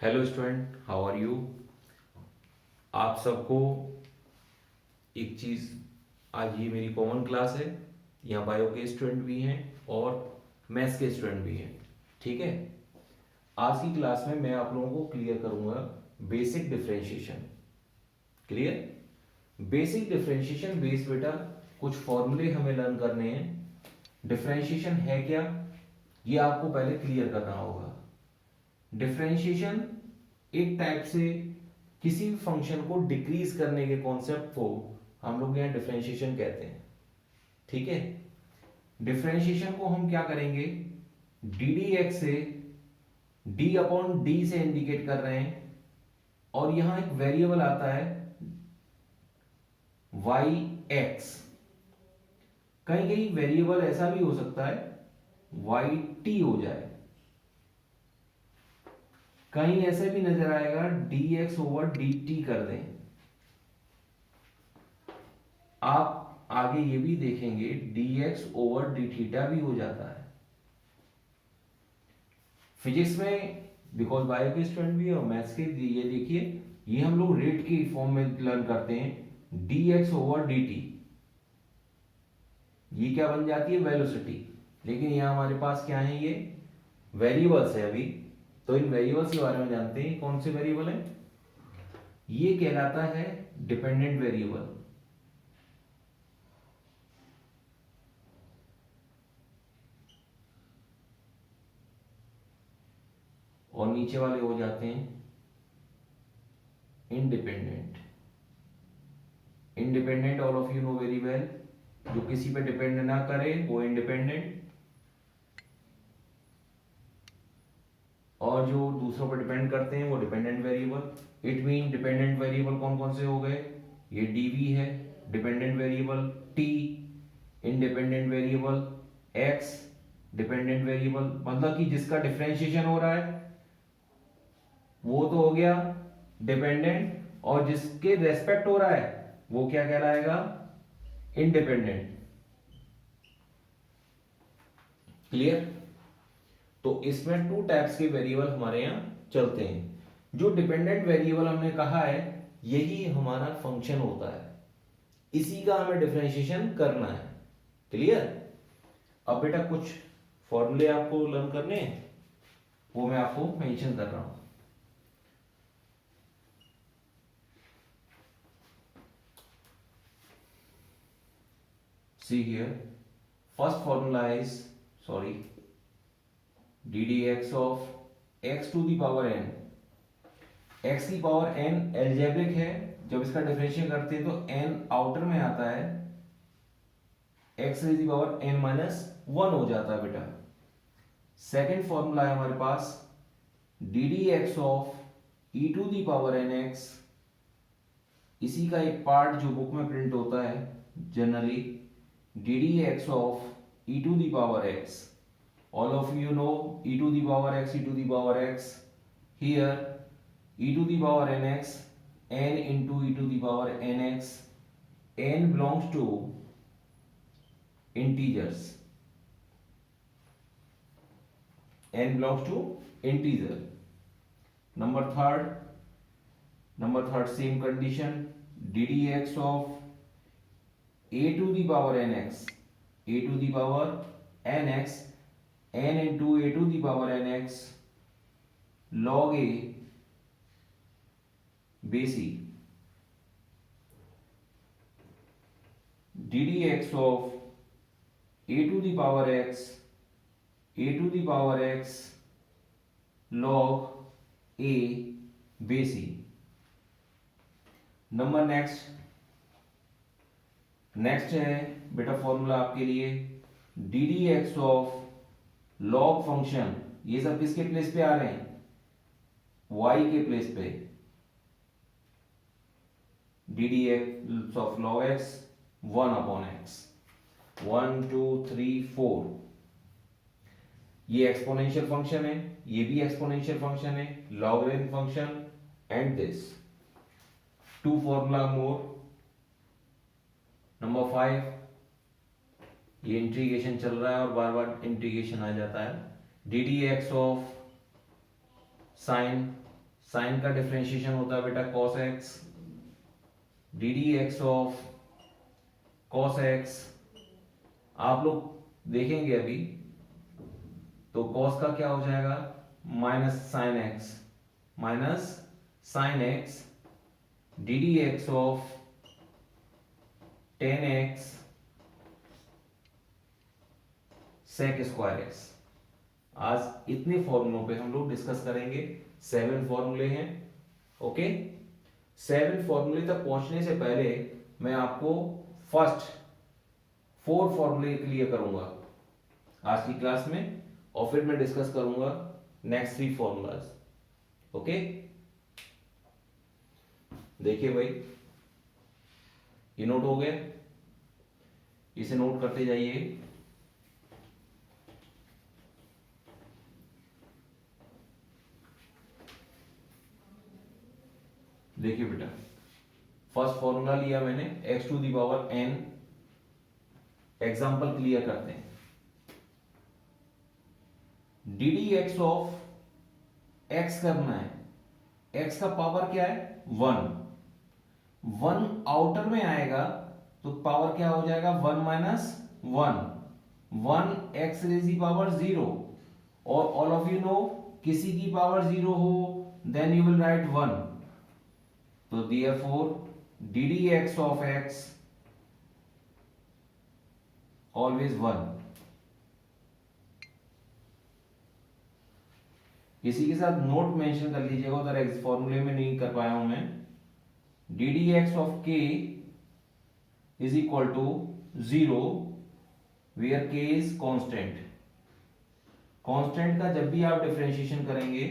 Hello student, how are you. आप सबको एक चीज़, आज ये मेरी कॉमन क्लास है। यहाँ बायो के स्टूडेंट भी हैं और मैथ्स के स्टूडेंट भी हैं। ठीक है, आज की क्लास में मैं आप लोगों को क्लियर करूँगा basic differentiation. Clear. Basic differentiation base बेटा कुछ फॉर्मूले हमें लर्न करने हैं। डिफरेंशिएशन है क्या, ये आपको पहले क्लियर करना होगा। डिफरेंशिएशन एक टाइप से किसी भी फंक्शन को डिक्रीज करने के कॉन्सेप्ट को हम लोग यहाँ डिफरेंशिएशन कहते हैं। ठीक है, डिफरेंशिएशन को हम क्या करेंगे, डी डी एक्स से डी अपॉन डी से इंडिकेट कर रहे हैं और यहां एक वेरिएबल आता है वाई एक्स। कहीं कहीं वेरिएबल ऐसा भी हो सकता है वाई टी हो जाए, कहीं ऐसे भी नजर आएगा D x over D T कर दें। आप आगे ये भी देखेंगे D x over d theta भी हो जाता है। फिजिक्स में बिकॉज बायो के स्टूडेंट भी है और मैथ्स के, ये देखिए ये हम लोग रेट की फॉर्म में लर्न करते हैं। D x over D T ये क्या बन जाती है, वेलोसिटी। लेकिन यहां हमारे पास क्या है, ये वेरिएबल्स है अभी। तो इन वेरिएबल्स के बारे में जानते हैं, कौन से वेरिएबल है। ये कहलाता है डिपेंडेंट वेरिएबल। और नीचे वाले हो जाते हैं independent. Independent all of you know very well, जो किसी पे डिपेंड ना करे वो इंडिपेंडेंट, और जो दूसरों पर डिपेंड करते हैं वो dependent variable. It mean dependent variable कौन कौन से हो गए, ये डीवी है dependent variable, T independent variable, x dependent variable. मतलब कि जिसका डिफरेंशिएशन हो रहा है वो तो हो गया डिपेंडेंट, और जिसके रेस्पेक्ट हो रहा है वो क्या कहलाएगा, इंडिपेंडेंट। क्लियर। तो इसमें टू टाइप्स के वेरिएबल हमारे यहां चलते हैं। जो डिपेंडेंट वेरिएबल हमने कहा है यही हमारा फंक्शन होता है, इसी का हमें डिफरेंशिएशन करना है। क्लियर। अब बेटा कुछ फॉर्मूले आपको लर्न करने हैं, वो मैं आपको मेंशन कर रहा हूं। See here, first formula is, sorry, D D x of X to the power N. X की पावर एन एल्जेब्रिक है, जब इसका डिफरेंशिएट करते हैं तो एन आउटर में आता है, X to the power N minus one हो जाता है बेटा। सेकेंड फॉर्मूला है हमारे पास D D x of E to the power N X. इसी का एक पार्ट जो बुक में प्रिंट होता है generally, ddx of e to the power x. All of you know e to the power x, e to the power x. Here e to the power nx, n into e to the power nx. n belongs to integers. n belongs to integer. Number third same condition, ddx of a to the power nx, a to the power nx, n into a to the power nx log a base e, ddx of a to the power x, a to the power x log a base e. Number next है बेटा formula आपके लिए D D x of log function. ये सब किसके place पे आ रहे हैं, वाई के प्लेस पे। D D x of log x one upon x, 1 2 3 4। ये एक्सपोनेंशियल फंक्शन है, ये भी एक्सपोनेंशियल फंक्शन है, logarithm function and this to formula more. Number 5, ये इंटीग्रेशन चल रहा है और बार बार इंटीग्रेशन आ जाता है। D D x of sine sine का डिफरेंशिएशन होता है बेटा cos x, D D x of cos x आप लोग देखेंगे अभी, तो cos का क्या हो जाएगा minus sine X D D x of tan X sec square X. आज इतने फॉर्मूलों पे हम लोग डिस्कस करेंगे। 7 फॉर्मूले हैं। ओके, 7 फॉर्मूले तक पहुंचने से पहले मैं आपको फर्स्ट 4 फॉर्मूले क्लियर करूंगा आज की क्लास में, और फिर मैं डिस्कस करूंगा नेक्स्ट 3 फॉर्मूलाज। ओके, देखिए भाई, ये नोट हो गया, इसे नोट करते जाइए। देखिए बेटा, फर्स्ट फॉर्मूला लिया मैंने x to the power n। Example clear करते हैं। D D x of x करना है, x का पावर क्या है 1 आउटर में आएगा तो पावर क्या हो जाएगा 1 माइनस 1 x रेज़ की पावर 0, और ऑल ऑफ यू नो किसी की पावर 0 हो देन यू विल राइट 1, तो therefore D D x of x always 1। इसी के साथ नोट मेंशन कर लीजिएगा, उधर फॉर्मूले में नहीं कर पाया हूं मैं। D D x of k is equal to 0 where k is constant. Constant का जब भी आप डिफरेंशिएशन करेंगे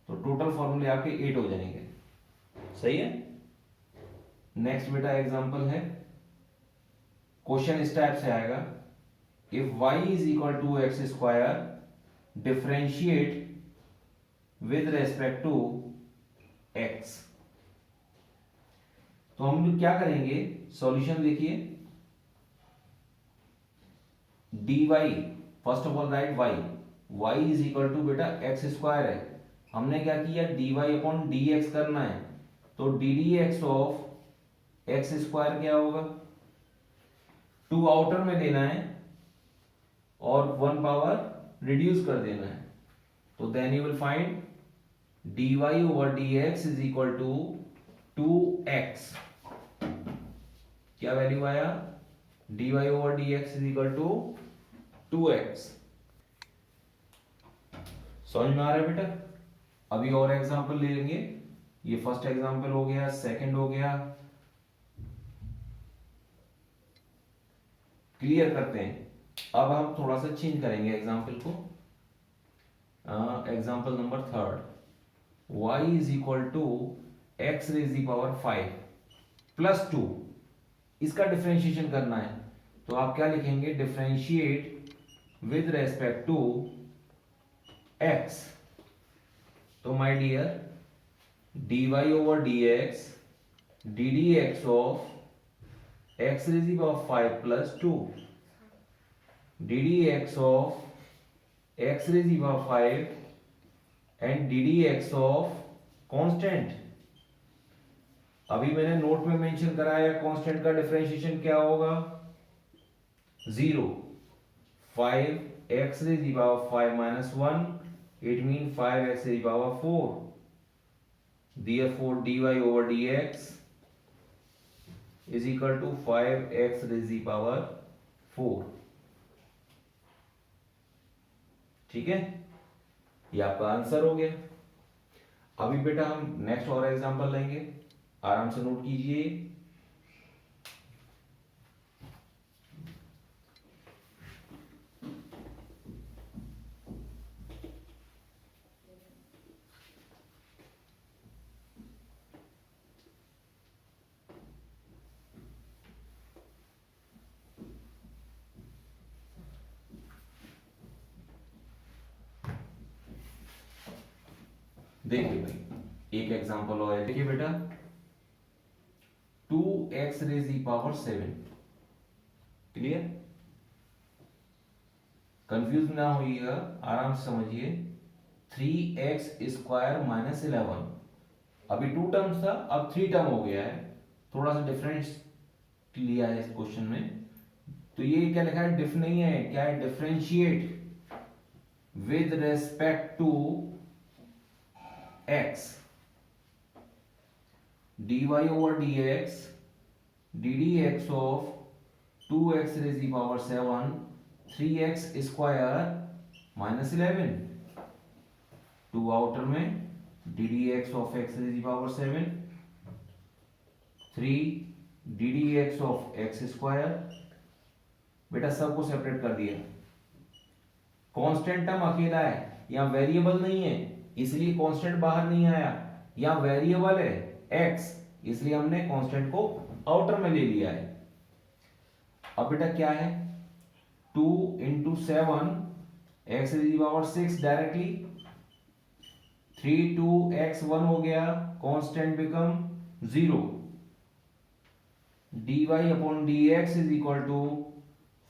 तो टोटल फॉर्मूले आपके 8 हो जाएंगे। सही है। नेक्स्ट बेटा एग्जांपल है, क्वेश्चन इस टाइप से आएगा, if y is equal to x square differentiate with respect to x। तो हम लोग क्या करेंगे, सॉल्यूशन देखिए, dy first of all right y is equal to बेटा एक्स स्क्वायर है, हमने क्या किया dy अपॉन dx करना है, तो D D x of x square क्या होगा 2 आउटर में देना है और 1 पावर रिड्यूस कर देना है, तो then you will find dy over dx is equal to 2x। क्या वैल्यू आया, dy over dx is equal to 2x। समझ में आ रहा है बेटा। अभी और एग्जांपल ले लेंगे, ये फर्स्ट एग्जांपल हो गया, सेकंड हो गया, क्लियर करते हैं। अब हम थोड़ा सा चेंज करेंगे एग्जांपल को। Example number 3, y is equal to X raise the power 5 plus 2, इसका डिफरेंशिएशन करना है, तो आप क्या लिखेंगे, differentiate with respect to x। तो my dear dy over dx D D x of X raise की power 5 plus 2 D D x of X raise की power 5 and D D x of constant. अभी मैंने note में mention कराया constant का differentiation क्या होगा 0, 5 एक्स रेज़ की power 5 minus 1, it mean 5 x raise की power 4। Therefore dy over dx is equal to 5x raised to power 4। ठीक है, ये आपका आंसर हो गया। अभी बेटा हम नेक्स्ट और एग्जांपल लेंगे, आराम से नोट कीजिए। देखिए भाई, एक एग्जांपल और है, देखिए बेटा 2x रेज़ की पावर 7। क्लियर, कंफ्यूज ना होइएगा, आराम से समझिए। 3x² minus 11। अभी 2 टर्म्स था, अब 3 टर्म हो गया है, थोड़ा सा डिफरेंस लिया है इस क्वेश्चन में। तो ये क्या लिखा है, डिफ नहीं है, क्या है, differentiate with respect to x, dy over dx ddx of 2x raised to the power 7 3x square minus 11, 2 outer में ddx of x raised to the power 7 3 ddx of x square। बेटा सबको सेपरेट कर दिया, constant term अकेला है, यहां variable नहीं है इसलिए कांस्टेंट बाहर नहीं आया, यहां वेरिएबल है x इसलिए हमने कांस्टेंट को आउटर में ले लिया है। अब बेटा क्या है, 2 into 7 x to the power 6 directly, 3 2 x 1 हो गया, constant become 0, dy upon dx is equal to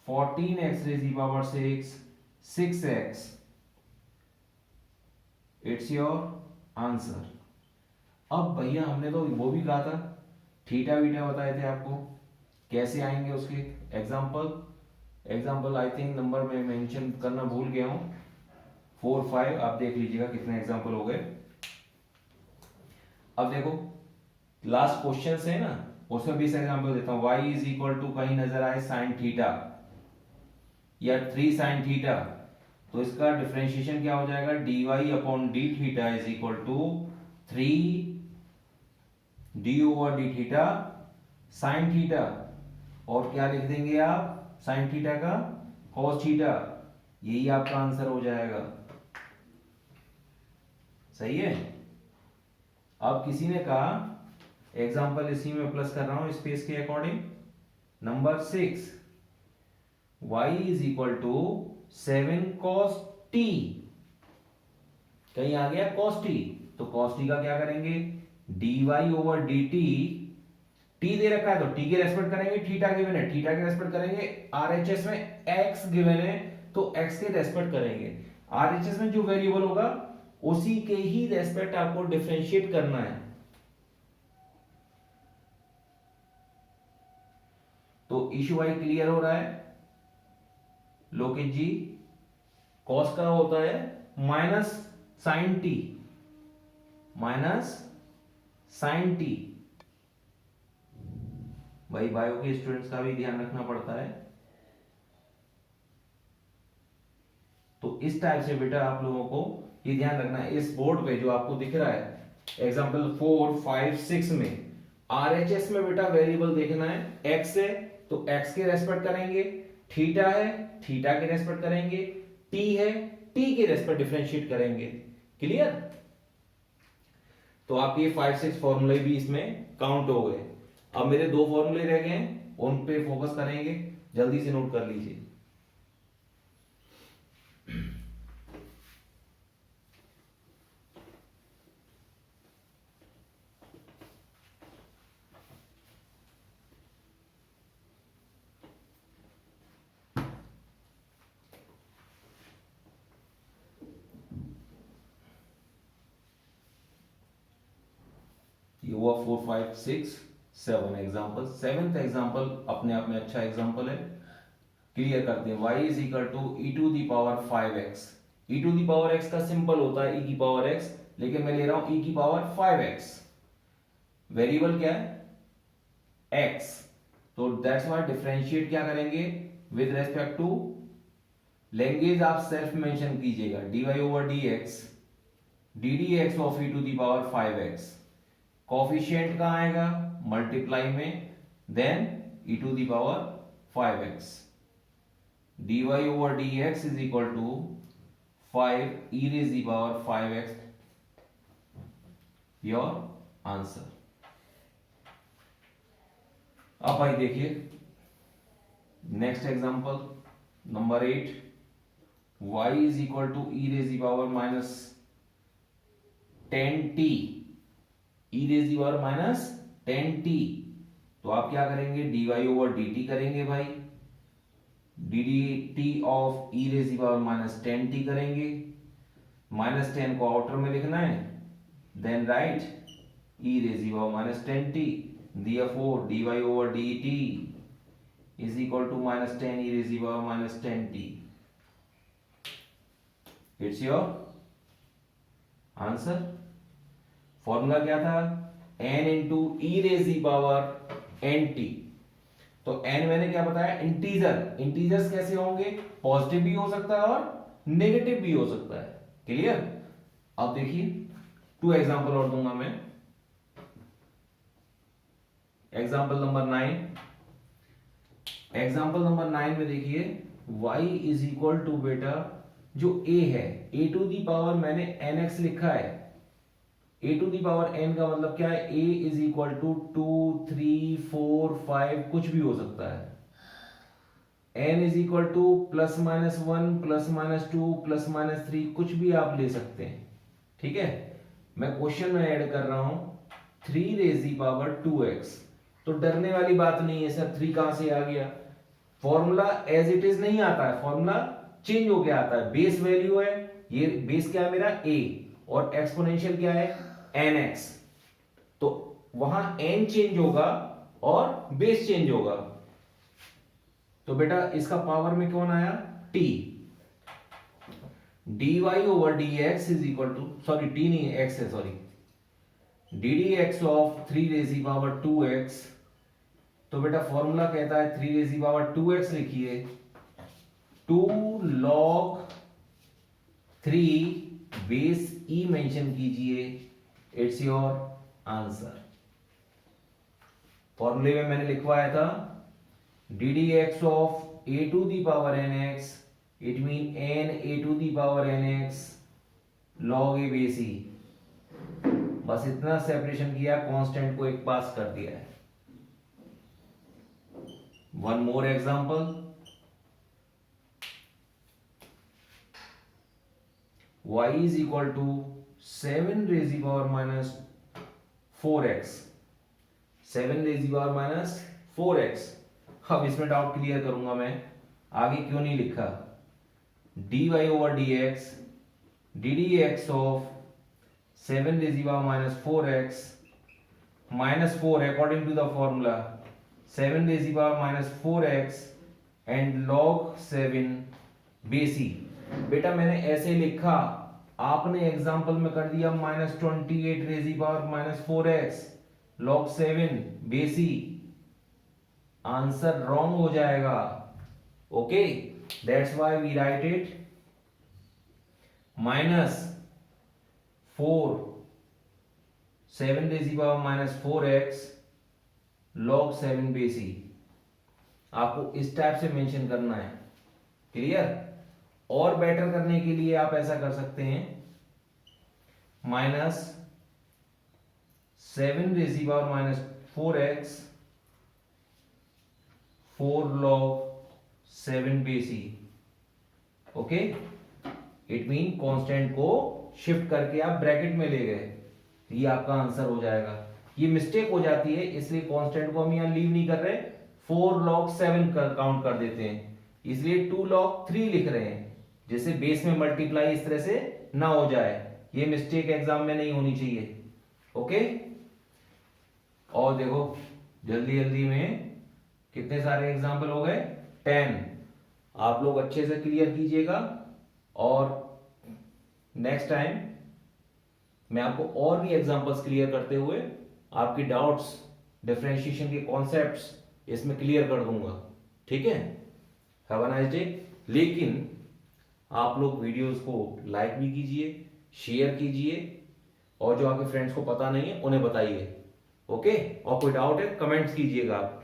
14x raised to the power 6 6x, it's your answer. अब भैया हमने तो वो भी कहा था, थीटा वीटा बताए थे आपको, कैसे आएंगे उसके एग्जाम्पल आई थिंक नंबर में मेंशन करना भूल गया हूं, 4 5, आप देख लीजिएगा कितने एग्जाम्पल हो गए। अब देखो लास्ट क्वेश्चन है ना, उसमें 20 एग्जाम्पल देता हूं। y इज इक्वल टू कहीं नजर आए साइन थीटा या 3 साइन थीटा, तो इसका डिफरेंशिएशन क्या हो जाएगा, dy upon d theta is equal to 3 d over d theta sine theta, और क्या लिख देंगे आप, साइन थीटा का cos थीटा, यही आपका आंसर हो जाएगा। सही है। अब किसी ने कहा, एग्जाम्पल इसी में प्लस कर रहा हूं स्पेस के according, number 6 y is equal to 7 cos t, कहीं आ गया cos t, तो cos t का क्या करेंगे, dy ओवर dt, t दे रखा है तो t के रेस्पेक्ट करेंगे, थीटा गिवन है थीटा के रेस्पेक्ट करेंगे, RHS में x गिवन है तो x के रेस्पेक्ट करेंगे, RHS में जो वेरिएबल होगा उसी के ही रेस्पेक्ट आपको डिफरेंशिएट करना है। तो इशू आई क्लियर हो रहा है लोकेश जी। कॉस का होता है minus sine t, minus sine t, भाई बायो के स्टूडेंट्स का भी ध्यान रखना पड़ता है। तो इस टाइप से बेटा आप लोगों को ये ध्यान रखना है, इस बोर्ड पे जो आपको दिख रहा है एग्जांपल 4 5 6 में आरएचएस में बेटा वेरिएबल देखना है, एक्स है तो एक्स के रेस्पेक्ट करेंगे, थीटा है थीटा के रेस्पेक्ट करेंगे, टी है टी के रेस्पेक्ट डिफरेंशिएट करेंगे। क्लियर। तो आपके 5 6 फॉर्मूले भी इसमें काउंट हो गए। अब मेरे 2 फॉर्मूले रह गए हैं, उन पे फोकस करेंगे, जल्दी से नोट कर लीजिए। ये हुआ 4 5 6 7 एग्जाम्पल। 7th एग्जाम्पल अपने आप में अच्छा एग्जाम्पल है, क्लियर करते हैं। y is equal to e to the power 5x, e to the power x का सिंपल होता है e की पावर x, लेकिन मैं ले रहा हूं e की पावर 5x, वेरिएबल क्या है x, तो दैट्स व्हाई डिफरेंशिएट क्या करेंगे विद रेस्पेक्ट टू, लैंग्वेज आप सेल्फ मेंशन कीजिएगा, dy over dx ddx of e to the power 5x, coefficient कहां आएगा मल्टीप्लाई में, then e to the power 5x, dy over dx is equal to 5 e raised to the power 5x, your answer। अब भाई देखिए next example number 8, y is equal to e raised to the power minus 10t, e raised to the power minus 10t, तो आप क्या करेंगे dy over dt करेंगे भाई, dt of e raised to the power minus 10t करेंगे, -10 को outer में लिखना है, then write e raised to power -10t, therefore dy over dt is equal to -10 e raised to power -10t. It's your answer. Formula क्या था? n into e raise the power n t. तो n मैंने क्या बताया? Integer. Integers कैसे होंगे? Positive भी हो सकता है और नेगेटिव भी हो सकता है. क्लियर? अब देखिए 2 एग्जांपल और दूंगा मैं. Example number 9. एग्जांपल नंबर 9 में देखिए y इज इक्वल टू बेटा जो a है a टू दी पावर मैंने nx लिखा है. a to the power n का मतलब क्या है? a इज इक्वल टू 2 3 4 5 कुछ भी हो सकता है. n इज इक्वल टू +-1 +-2 +-3 कुछ भी आप ले सकते हैं. ठीक है. मैं क्वेश्चन में ऐड कर रहा हूं 3 रेज दी पावर 2x. तो डरने वाली बात नहीं है सर 3 कहां से आ गया. फॉर्मूला एज इट इज नहीं आता है, फॉर्मूला चेंज हो गया आता है. बेस वैल्यू है, ये बेस क्या है मेरा a और एक्सपोनेंशियल क्या है nx. तो वहां n चेंज होगा और बेस चेंज होगा. तो बेटा इसका पावर में कौन आया? t. dy over dx is equal to, sorry t नहीं x है, सॉरी, ddx ऑफ 3 रेज़ की पावर 2x. तो बेटा फॉर्मूला कहता है 3 रेज़ की पावर 2x लिखिए 2 log 3 बेस e मेंशन कीजिए. It's your answer. फॉर्मूले में मैंने लिखवाया था ddx of a to the power nx, it mean n a to the power nx log a base e. बस इतना सेपरेशन किया, कांस्टेंट को एक पास कर दिया है. One more example. y is equal to 7 raised to the power -4x. 7 raised to the power -4x. अब इसमें डाउट क्लियर करूंगा मैं. आगे क्यों नहीं लिखा? dy over dx ddx of 7 raised to the power -4x -4 according to the formula 7 raised to the power -4x and log 7 base e. बेटा मैंने ऐसे लिखा, आपने एग्जांपल में कर दिया -28 रेज़ की power -4x log 7 base e. Answer wrong हो जाएगा. Okay, that's why we write it -4 7 raise की power -4x log 7 base e. आपको इस टाइप से मेंशन करना है. क्लियर? और बेटर करने के लिए आप ऐसा कर सकते हैं -7 रेज़ की power -4x 4 log 7 base e. Okay, it mean constant को शिफ्ट करके आप ब्रैकेट में ले गए. ये आपका आंसर हो जाएगा. ये मिस्टेक हो जाती है, इसलिए कांस्टेंट को हम यहां लीव नहीं कर रहे, 4 log 7 काउंट कर देते हैं. इसलिए 2 log 3 लिख रहे हैं, जैसे बेस में मल्टीप्लाई इस तरह से ना हो जाए. ये मिस्टेक एग्जाम में नहीं होनी चाहिए. ओके, और देखो जल्दी जल्दी में कितने सारे एग्जाम्पल हो गए? 10. आप लोग अच्छे से क्लियर कीजिएगा और नेक्स्ट टाइम मैं आपको और भी एग्जांपल्स क्लियर करते हुए आपकी डाउट्स, डिफरेंशिएशन के कॉन्सेप्ट्स इसमें क्लियर कर दूंगा. ठीक है? Have a nice day. लेकिन आप लोग वीडियोस को लाइक भी कीजिए, शेयर कीजिए और जो आपके फ्रेंड्स को पता नहीं है उन्हें बताइए. ओके, और कोई डाउट है कमेंट्स कीजिएगा आप.